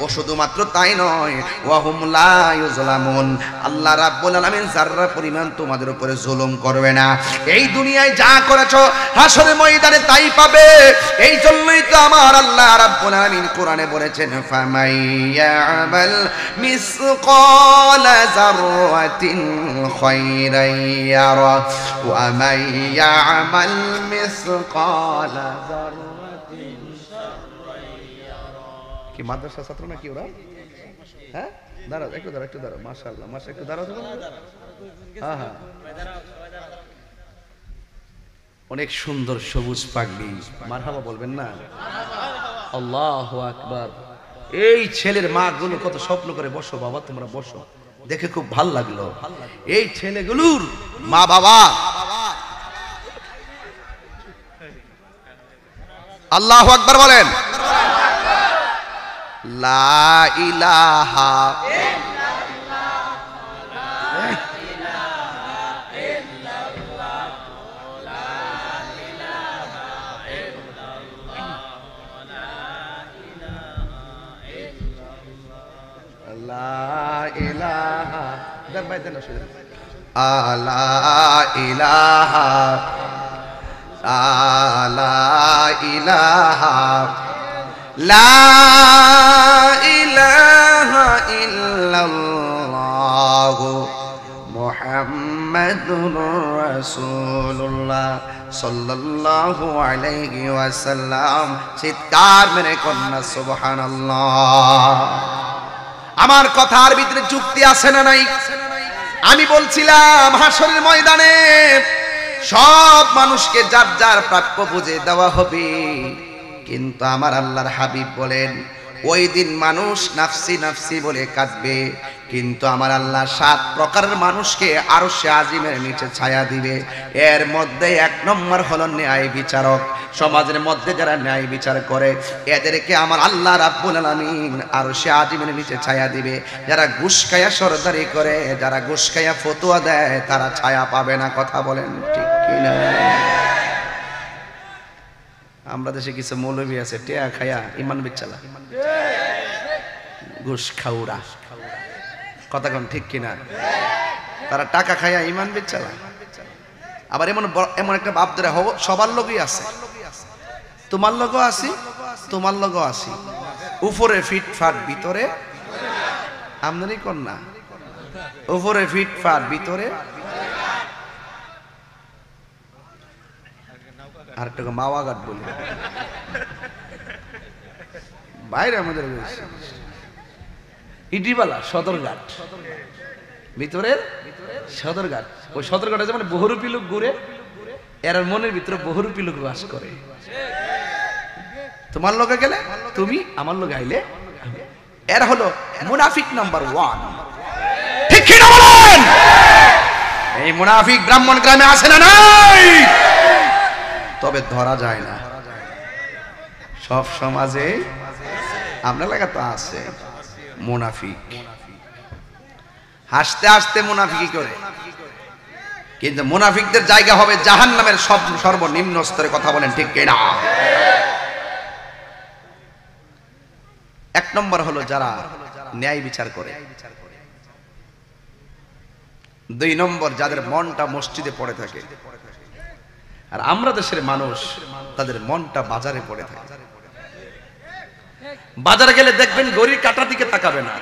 ও শুধুমাত্র তাই নয়, ওয়াহুম লা ইউজলামুন, আল্লাহ রাব্বুল আলামিন যারা পরিমাণ তোমাদের উপরে জুলুম করবে না। এই দুনিয়ায় যা করেছো হাসরের ময়দানে তাই পাবে। এই জন্যই তো আমার আল্লাহ রাব্বুল আলামিন কোরআনে বলেছেন, ফামাইয়ামাল মিসকালা যাররাতিন খায়রান ইয়ারা ওয়া মাইয়ামাল মিসকালা যাররাতিন শাররান ইয়ারা। কি মাদ্রাসা ছাত্র নাকি ওরা? হ্যাঁ, দাঁড়াও একটু দাঁড়াও, মাশাআল্লাহ মাশাআল্লাহ, একটু দাঁড়াও। হ্যাঁ হ্যাঁ, অনেক সুন্দর সবুজ পাগড়ি, মারহাবা বলবেন না? আল্লাহু আকবার। এই ছেলের মা গুলো কত স্বপ্ন করে, বসো বাবা তোমরা বসো, দেখে খুব ভাল লাগলো। এই ছেলেগুলোর মা বাবা আল্লাহু আকবার বলেন। লা ইলাহা মুহাম্মাদুর রাসূলুল্লাহ সাল্লাল্লাহু আলাইহি ওয়াসাল্লাম। চিৎকার মেরে কন্যা সুবহানাল্লাহ। আমার কথার ভিতরে যুক্তি আছে না নাই? আমি বলছিলাম হাসরের ময়দানে সব মানুষকে যার যার প্রাপ্য বুঝে দেওয়া হবে, কিন্তু আমার আল্লাহর হাবিব বলেন ওই দিন মানুষ নাফসি নাফসি বলে কাঁদবে, কিন্তু আমার আল্লাহ 7 প্রকারের মানুষকে আরশে আজিমের নিচে ছায়া দিবে। এর মধ্যে 1 নম্বর হলো ন্যায় বিচারক। সমাজের মধ্যে যারা ন্যায় বিচার করে এদেরকে আমার আল্লাহ রাব্বুল আলামিন আরশে আজিমের নিচে ছায়া দিবে। যারা ঘুষ খায়া সরদারি করে, যারা ঘুষ খায়া ফতোয়া দেয়, তারা ছায়া পাবে না। কথা বলেন ঠিক কিনা? আমরা দেশে কিছু মৌলবী আছে টেয়া খায়া ইমান বেচালা, ঘুষ খাউরা, কথা কোন ঠিক কিনা? তারা টাকা খায়া ইমান বেচালা। আবার এমন একটা বাপ ধরে সবার লগই আছে, তোমার লগও আছি, তোমার লগও আছি, উপরে ফিটফাট ভিতরে আমদানি কর না, উপরে ফিটফাট ভিতরে আর একটা মাওয়াঘাট বলি বাইরে আমাদের ইডিবালা সদরঘাট, ভিতরের সদরঘাট। ওই সদরঘাটে যেমন বহুরূপী লোক ঘুরে, এর মনের ভিতরে বহুরূপী লোক বাস করে। তোমার লোকে গেলে তুমি, আমার লোক আইলে এর হলো মুনাফিক নাম্বার 1। ঠিক কি না বলেন? এই মুনাফিক ব্রাহ্মণ গ্রামে আছে না নাই? তবে ধরা যায় না, সব সমাজে আমরা লাগা তো আছে মুনাফিক। হাসতে হাসতে মুনাফিকি করে, কিন্তু মুনাফিকদের জায়গা হবে জাহান্নামের সর্বনিম্ন স্তরে। কথা বলেন ঠিক কিনা? 1 নম্বর হলো যারা ন্যায় বিচার করে। 2 নম্বর যাদের মনটা মসজিদে পড়ে থাকে। আর আমরা দেশের মানুষ তাদের মনটা বাজারে পড়ে থাকে। বাজারে গেলে দেখবেন গড়ির কাঁটার দিকে তাকাবে না,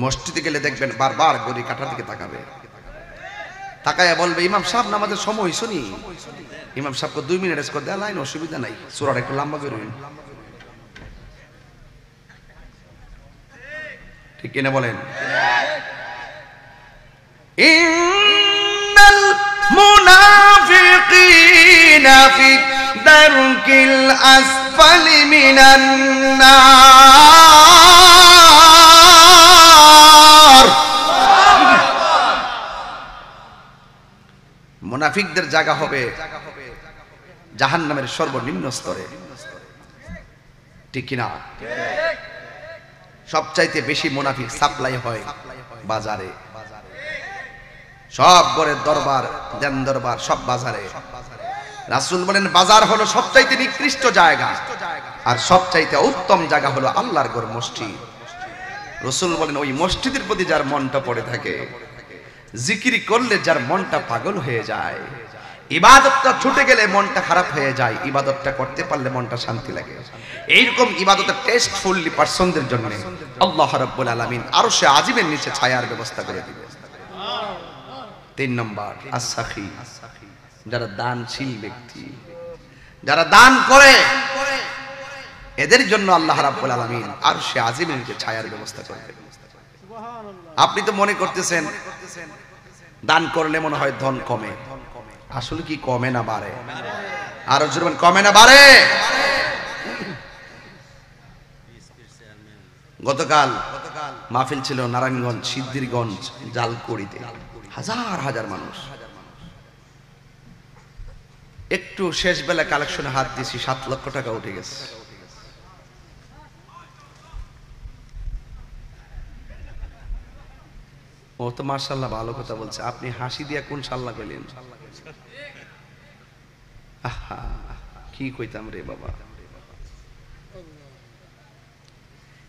মসজিদে গেলে দেখবেন বারবার গড়ির কাঁটার দিকে তাকাবে। তাকায়া বলবে ইমাম সাহেব নামাজের সময় শুনি, ইমাম সাহেবকে 2 মিনিট করে দেয়া লাইন, অসুবিধা নাই, সূরাটা একটু লম্বা করে। ঠিক কিনা বলেন? ইন্নাল মুনাফিকিনা ফি দারকিল আসফালি মিনান নার। মুনাফিকদের জায়গা হবে জাহান্নামের সর্বনিম্ন স্তরে। ঠিক কিনা? সবচাইতে বেশি মুনাফিক সাপ্লাই হয় বাজারে। সব ঘরের দরবার, দেন দরবার সব বাজারে। রাসূল বলেন বাজার হলো সবচাইতে নিকৃষ্ট জায়গা, আর সবচাইতে উত্তম জায়গা হলো আল্লাহর ঘর মসজিদ। রাসূল বলেন ওই মসজিদের প্রতি যার মনটা পড়ে থাকে, জিকির করলে যার মনটা পাগল হয়ে যায়, ইবাদতটা ছুটে গেলে মনটা খারাপ হয়ে যায়, ইবাদতটা করতে পারলে মনটা শান্তি লাগে, এইরকম ইবাদতের টেস্টফুলি পারসনদের জন্য আল্লাহ রাব্বুল আলামিন আরশে আজিমের নিচে ছায়ার ব্যবস্থা করে দিবেন। 3 নম্বর as-সাখী, যারা দানশীল ব্যক্তি, যারা দান করে, এদের জন্য আল্লাহ রাব্বুল আলামিন আরশে আজিমের নিচে ছায়ার ব্যবস্থা করবেন। আপনি তো মনে করতেছেন দান করলে মনে হয় ধন কমে, আসলে কি কমে না বাড়ে? আরো জোরে বলেন, কমে না বাড়ে? গতকাল মাহফিল ছিল নারায়ণগঞ্জ সিদ্ধিরগঞ্জ জালকুড়িতে, হাজার হাজার মানুষ। একটু শেষ বেলা কালেকশনে হাত দিয়েছি, 7 লক্ষ টাকা উঠে গেছে। ও তো মাশাআল্লাহ ভালো কথা বলছে, আপনি হাসি দিয়া কোন সাল্লাহ কইলেন? আহা কি কইতাম রে বাবা।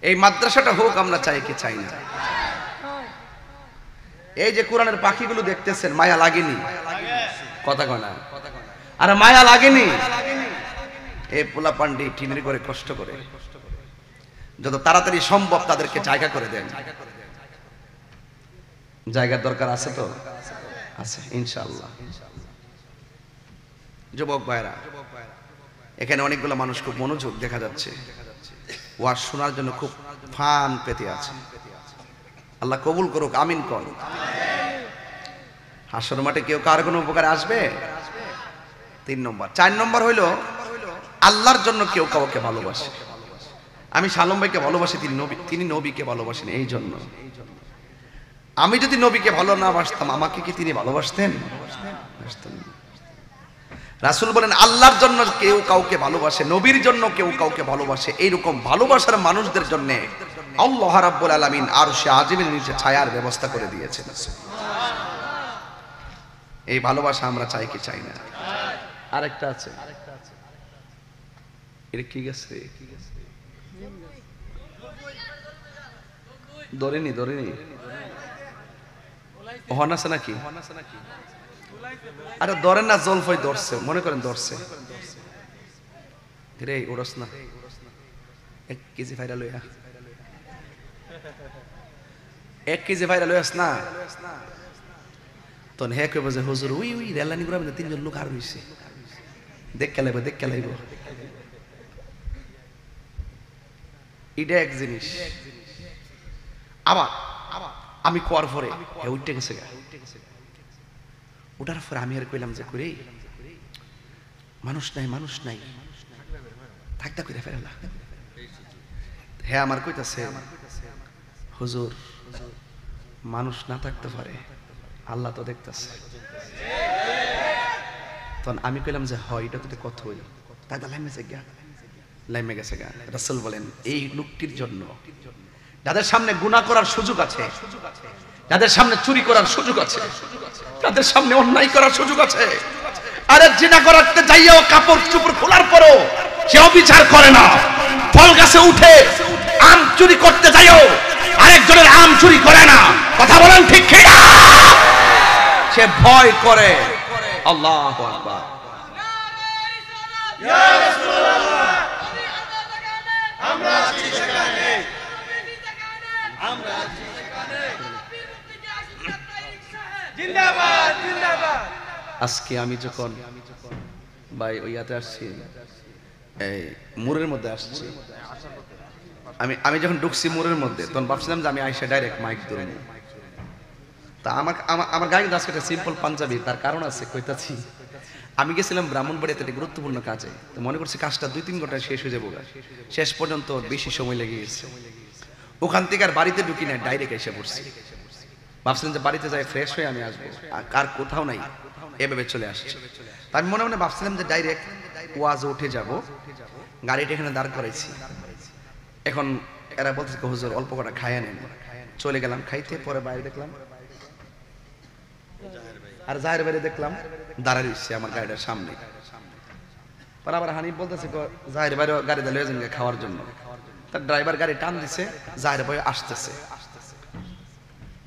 এই মাদ্রাসাটা হোক, আমরা চাই কি চাই না? এই যে কোরআনের পাখিগুলো দেখতেছেন, মায়া লাগেনি? কথা কয় না, আরে মায়া লাগেনি? এই পোলা পান্ডি টিনের করে কষ্ট করে, যত তাড়াতাড়ি সম্ভব তাদেরকে জায়গা করে দেন। জায়গার দরকার আছে তো? আছে ইনশাআল্লাহ। যুবক ভাইরা, এখানে অনেকগুলো মানুষ খুব মনোযোগ দেখা যাচ্ছে, ওয়াজ শোনার জন্য খুব ফান পেতে আছে। আল্লাহ কবুল করুক, আমিন কোন। হাসর মাঠে কেউ কার কোনো উপকারে আসবে? 3 নম্বর। 4 নম্বর হইল আল্লাহর জন্য কেউ কাউকে ভালোবাসে। আমি সালম ভাইকে ভালোবাসি, তিনি নবীকে ভালোবাসেন। এই জন্য আমি যদি নবীকে ভালো না বাসতাম, আমাকে কি তিনি ভালোবাসতেন? রাসূল বলেন আল্লাহর জন্য কেউ কাউকে ভালোবাসে, নবীর জন্য কেউ কাউকে ভালোবাসে, এইরকম ভালোবাসার মানুষদের জন্য আল্লাহ রাব্বুল আলামিন আরশে আজিমের নিচে ছায়ার ব্যবস্থা করে দিয়েছেন। এই ভালোবাসা আমরা চাই কি চাই না? আরেকটা আছে, এটা কি গেছে? ধরেনি ওহন আছে নাকি? আরে ধরেন না, জলফই ধরছে, মনে করেন ধরছে রে, ওরস না 1 কেজি ভাইরা লইয়া, 1 কেজি ভাইরা লইয়াস না। তখন হে কইব যে হুজুর উই রেলানি গুড়া 3 জন লোক আর হইছে, দেখ লাইব। এটা এক জিনিস। আবার আমি কোয়ার পরে উঠতে গেছে গা, ওটার পরে আমি আর কইলাম যে কই মানুষ নাই থাকতা কইরা ফেরালা। হ্যাঁ আমার কইতাছে হুজুর মানুষ না থাকতে পারে, আল্লাহ তো দেখতেছে। তখন আমি কইলাম যে হয় এটা তো কত হইল, তাই লাইমে গেছে গা। রাসূল বলেন এই লোকটির জন্য যাদের সামনে গুনাহ করার সুযোগ আছে, যাদের সামনে চুরি করার সুযোগ আছে, যাদের সামনে অন্যায় করার সুযোগ আছে, আরে জিনা করতে যাইও কাপড় চোপড় খোলার পরও সে বিচার করে না, ফল গাছে উঠে আম চুরি করতে যাইও আরেকজনের আম চুরি করে না। কথা বলেন ঠিক কি না? সে ভয় করে। আল্লাহু আকবার। ইয়া রাসূলুল্লাহ আমরা আছি সেখানে, আমরা আছি সেখানে, জিন্দাবাদ জিন্দাবাদ। আজকে আমি যখন ভাই ওইয়াতে আসছি, এই মুরের মধ্যে আসছি, আমি যখন ঢুকছি মুরের মধ্যে, তখন ভাবছিলাম যে আমি আইসা ডাইরেক্ট মাইক ধরবো। তা আমার গায়ে আজকে একটা সিম্পল পাঞ্জাবি, তার কারণ আছে, কইতাছি আমি গেছিলাম ব্রাহ্মণবাড়িয়াতে একটা গুরুত্বপূর্ণ কাজে, তো মনে করছি কাজটা 2-3 ঘন্টায় শেষ হয়ে যাবো, শেষ পর্যন্ত বেশি সময় লেগে গেছে। ওখান থেকে আর বাড়িতে ঢুকি না, ডাইরেক্ট এসে পড়ছি। ভাবছিলাম যে বাড়িতে যাই ফ্রেশ হয়ে আমি আসবো, আর কার কোথাও নাই, এভাবে চলে আসছে। তা আমি মনে মনে ভাবছিলাম যে ডাইরেক্ট ওয়াজ উঠে যাব, গাড়িটা এখানে দাঁড় করাইছি। এখন এরা বলতেছে হুজুর অল্প কটা খাইয়া নেন। চলে গেলাম খাইতে, পরে বাইরে দেখলাম আর জাহের বাইরে দেখলাম দাঁড়ায় রইছে আমার গাড়িটার সামনে। আবার হানিফ বলতেছে জাহির ভাই গাড়ি দিলে খাওয়ার জন্য, তার ড্রাইভার গাড়ি টান দিছে, জাহির ভাই আসতেছে।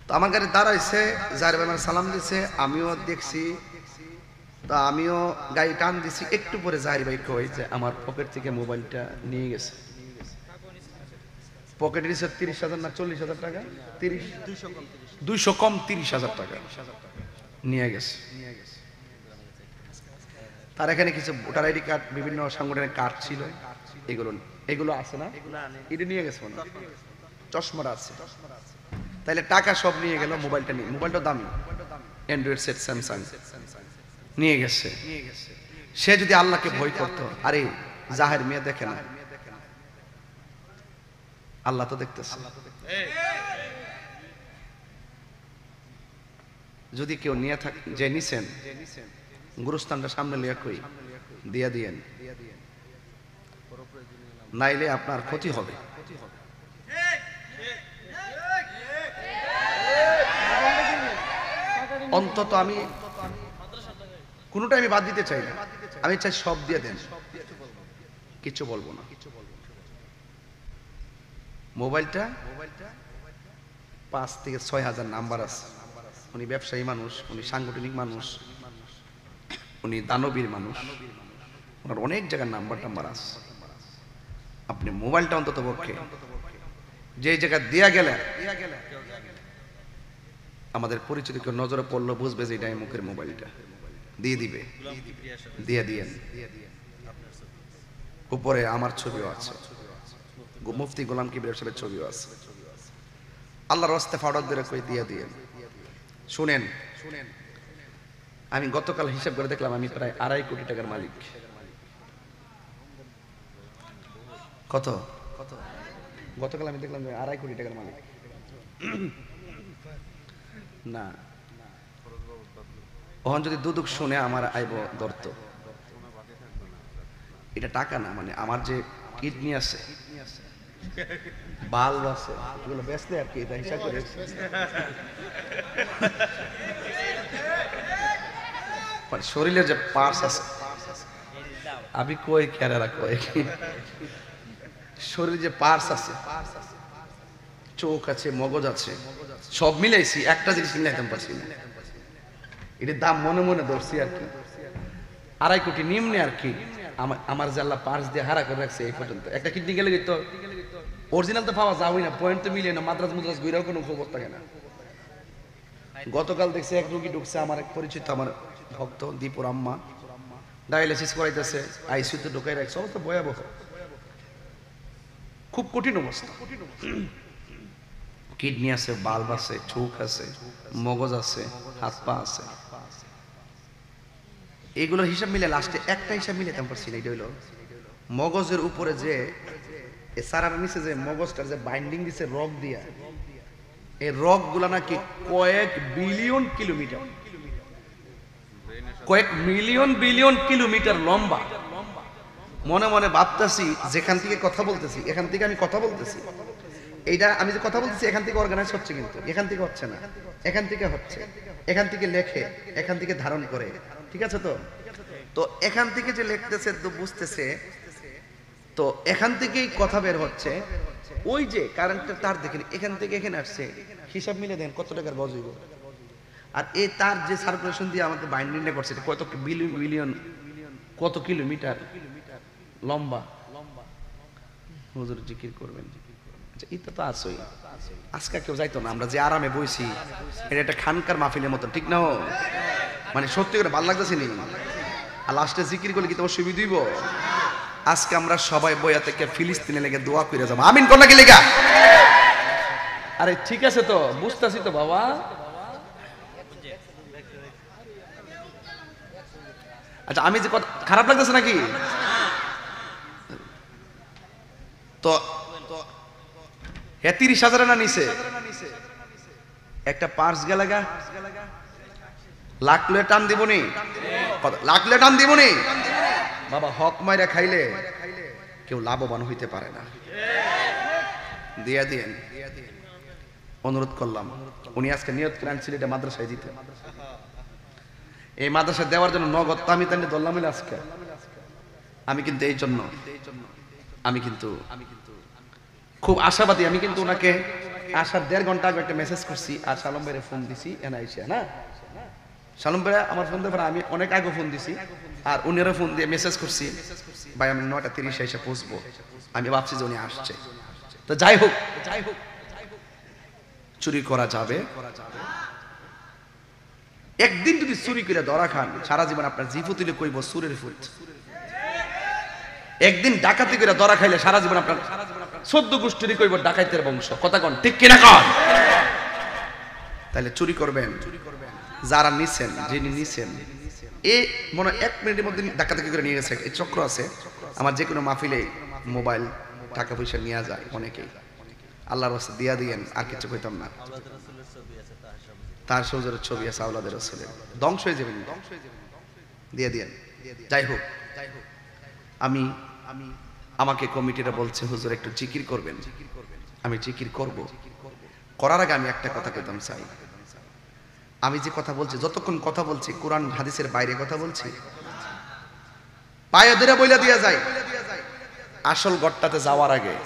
তো আমার গাড়ি দাঁড়াইছে, জাহির ভাই আমার সালাম দিছে, আমিও দেখছি। তো আমিও গাড়ি টান দিছি, একটু পরে জাহির ভাই কই যে আমার পকেট থেকে মোবাইলটা নিয়ে গেছে। পকেটে নিছে 30,000 না 40,000 টাকা, 200 কম 30,000 টাকা নিয়ে গেছে। তার এখানে কিছু ভোটার আইডি কার্ড, বিভিন্ন সংগঠনের কার্ড ছিল, এগুলো আছে না, এটা নিয়ে গেছে মনে, চশমাটা আছে। তাইলে টাকা সব নিয়ে গেল, মোবাইলটা নিয়ে, মোবাইলটা দামি অ্যান্ড্রয়েড সেট স্যামসাং নিয়ে গেছে। সে যদি আল্লাহকে ভয় করতো, আরে জাহের মেয়ে দেখে না, আল্লাহ তো দেখতেছে। যদি কেউ নিয়ে থাকে, যে নিছেন গুরুস্থানটা সামনে লিয়া কই দিয়া দিয়েন, নাইলে আপনার ক্ষতি হবে। অন্তত আমি কোনোটা আমি বাদ দিতে চাই না, আমি চাই সব দিয়ে দেন, কিছু বলবো না। মোবাইলটা 5 থেকে 6,000 নাম্বার আছে। উনি ব্যবসায়ী মানুষ, উনি সাংগঠনিক মানুষ, উনি দানবীর মানুষ, ওনার অনেক জায়গার নাম্বার আছে। আপনি মোবাইলটা অন্তত পক্ষে যে জায়গা দিয়া গেলে আমাদের পরিচিত কেউ নজরে পড়লো, বুঝবে যে এটাই মুখের মোবাইলটা, দিয়ে দিবে, দিয়ে দিয়েন। উপরে আমার ছবিও আছে, মুফতি গোলাম কিবরিয়া সাহেবের ছবিও আছে। আল্লাহর রাস্তে ফাড়ক ধরে কই দিয়ে দিয়েন। শুনেন, আমি গতকাল হিসাব করে দেখলাম আমি প্রায় 2.5 কোটি টাকার মালিক। কত? গতকাল আমি দেখলাম 2.5 কোটি টাকার মালিক। না, ওখান যদি দুদুক শুনে আমার আইব দর্ত। এটা টাকা না, মানে আমার যে কিডনি আছে, বাল্ব আছে, এগুলো বেচলে আর কি, এটা হিসাব করে শরীরের যে পার্টস আছে, আমি কই কেরারা কই, শরীরের যে পার্টস আছে, চোখ আছে, মগজ আছে, সব মিলাইছি, একটা জিনিস মিলাইতে পারছি না। এটার দাম মনে মনে ধরছি আর কি, 2.5 কোটি নিম্নে আর কি। আমার যে আল্লাহ পার্স দিয়ে হারা করে রাখছে এই পর্যন্ত। একটা কিডনি গেলে তো অরিজিনাল তো পাওয়া যাবেই না, পয়েন্ট তো মিলে না, মাদ্রাজ মুদ্রাজ ঘুরেও কোনো খবর থাকে না। গতকাল দেখছি এক রোগী ঢুকছে, আমার এক পরিচিত, আমার ভক্ত দীপুর আম্মা, ডায়ালিসিস করাইতেছে, আইসিইউতে ঢুকাই রাখছে, অবস্থা ভয়াবহ, খুব কঠিন অবস্থা। কিডনি আছে, বাল্ব আছে, চোখ আছে, মগজ আছে, হাত পা আছে, এগুলোর হিসাব মিলে লাস্টে একটা হিসাব মিলে তেমন পারছি না। এটা হইলো মগজের উপরে যে সারার নিচে যে মগজটার যে বাইন্ডিং দিছে রক দিয়া, এই রক গুলা নাকি কয়েক বিলিয়ন কিলোমিটার, কয়েক বিলিয়ন কিলোমিটার লম্বা। মনে মনে ভাবতেছি, যেখান থেকে কথা বলতেছি, এখান থেকে আমি কথা বলতেছি, এইটা আমি যে কথা বলতেছি এখান থেকে অর্গানাইজ হচ্ছে, কিন্তু এখান থেকে হচ্ছে না, এখান থেকে হচ্ছে, এখান থেকে লেখে, এখান থেকে ধারণ করে, ঠিক আছে? তো এখান থেকে যে লিখতেছে তো বুঝতেছে, তো এখান থেকেই কথা বের হচ্ছে। ওই যে কারেন্টের তার দেখেন, এখান থেকে এখানে আসছে, হিসাব মিলে দেন কত টাকার গজ হইব। আর এই তার যে সার্কুলেশন দিয়ে আমাকে বাইন্ডিংটা করছে, কত বিলিয়ন, কত কিলোমিটার লম্বা। হুজুর জিকির করবেন, এটা তো আসই, আজকে কেউ যাইতো না, আমরা যে আরামে বইছি, এটা একটা খানকার মাহফিলের মতো, ঠিক না? মানে সত্যি করে ভালো লাগতেছে নি, আর লাস্টে জিকির করলে কি তোমার সুবিধা দিব? আজকে আমরা সবাই বইয়া থেকে ফিলিস্তিনে লেগে দোয়া করে যাবো, আমিন কোন নাকি লেগা? আরে ঠিক আছে, তো বুঝতেছি তো বাবা। আচ্ছা, আমি যে কথা খারাপ লাগতেছে নাকি? তো 30,000 না নিছে একটা পার্স গেলাগা, লাখ লয়ে টান দিবনি, লাখ লয়ে টান দিবনি বাবা। হক মাইরা খাইলে কেউ লাভবান হইতে পারে না। দিয়া দিয়েন, অনুরোধ করলাম। উনি আজকে নিয়ত করে আনছিল এটা মাদ্রাসায় দিতে, এই মাদ্রাসায় দেওয়ার জন্য নগদ আমি তাই ধরলাম। আজকে আমি কিন্তু এই জন্য আমি কিন্তু খুব আশাবাদী। আমি কিন্তু ওনাকে আসার 1.5 ঘন্টা আগে একটা মেসেজ করছি, আর শালম ভাইরে ফোন দিছি এনআইসিয়া না, শালম ভাই আমার ফোন দিয়ে আমি অনেক আগে ফোন দিছি, আর উনিরও ফোন দিয়ে মেসেজ করছি, ভাই আমি 9:30 এসে পৌঁছবো। আমি ভাবছি যে উনি আসছে। তো যাই হোক, চুরি করা যাবে। একদিন যদি চুরি করে ধরা খান, সারা জীবন আপনার জিভু তুলে কইব সুরের ফুট। একদিন ডাকাতি করে ধরা খাইলে সারা জীবন আপনার 14 গোষ্ঠীরই কইব ডাকাইতের বংশ। কথা কোন ঠিক কিনা কন? তাহলে চুরি করবেন, যারা নিছেন, যিনি নিছেন, এই মনে 1 মিনিটের মধ্যে ডাকাতি করে নিয়ে গেছে। এই চক্র আছে আমার যে কোনো মাহফিলে মোবাইল টাকা পয়সা নিয়ে যায় অনেকেই। আল্লাহর রাস্তা দিয়া দিয়েন, আর কিছু কইতাম না। তার সৌজরের ছবি আছে, আওলাদের রাসূলের, ধ্বংস হয়ে যাবেন, দিয়ে দিয়েন। যাই হোক, আমাকে কমিটিরা বলছে হুজুর একটু জিকির করবেন। আমি জিকির করব। করার আগে আমি একটা কথা কইতাম চাই, আমি যে কথা বলছি, যতক্ষণ কথা বলছি কোরআন হাদিসের বাইরে কথা বলছি, পায়ে ধরে বইলা দিয়া যায়। আসল গড়টাতে যাওয়ার আগে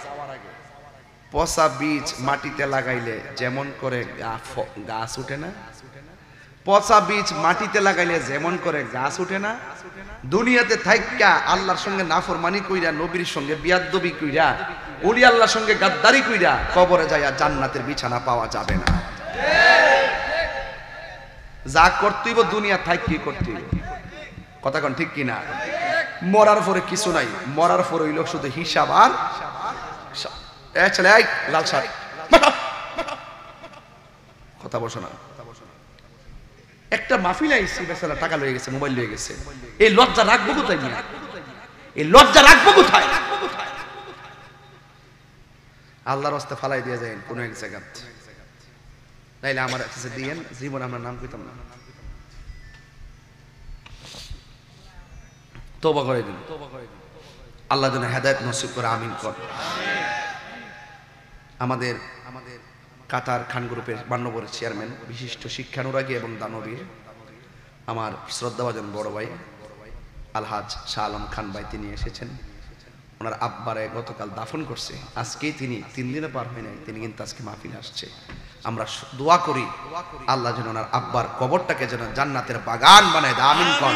পচা বীজ মাটিতে লাগাইলে যেমন করে গাছ উঠে না, পচা বীজ মাটিতে লাগাইলে যেমন করে গাছ উঠে না, দুনিয়াতে থাইক্কা আল্লাহর সঙ্গে নাফরমানি কইরা, নবীর সঙ্গে বিয়াদবি কইরা, ওলি আল্লাহর সঙ্গে গাদ্দারি কইরা কবরে যাইয়া জান্নাতের বিছানা পাওয়া যাবে না। যা করতেইব দুনিয়া থাইক্কি করতেইব। কথা কোন ঠিক কিনা? মরার পরে কিছু নাই, মরার পরে হইল শুধু হিসাব। আর ছেলে লাল শার্ট কথা বসো না। একটা মাহফিল আইছি, বেচারা টাকা লয়ে গেছে, মোবাইল লয়ে গেছে। এই লজ্জা রাখবো কোথায়? এই লজ্জা রাখবো কোথায়? আল্লাহর রাস্তায় ফালাই দিয়ে যায় কোন এক জায়গা, তাইলে আমার কাছে দিয়েন, জীবন আমরা নাম কইতাম না। তওবা করে দিন, আল্লাহ যেন হেদায়েত নসিব করে, আমিন কর। আমাদের কাতার খান গ্রুপের মান্যবরের চেয়ারম্যান, বিশিষ্ট শিক্ষানুরাগী এবং দানবীর আমার শ্রদ্ধাভাজন বড় ভাই আলহাজ শাহ আলম খান ভাই, তিনি এসেছেন। ওনার আব্বারে গতকাল দাফন করছে, আজকেই তিনি 3 দিনে পার হয় নাই, তিনি কিন্তু আজকে মাহফিলে আসছে। আমরা দোয়া করি আল্লাহ যেন ওনার আব্বার কবরটাকে যেন জান্নাতের বাগান বানায় দেয়, আমিন কর।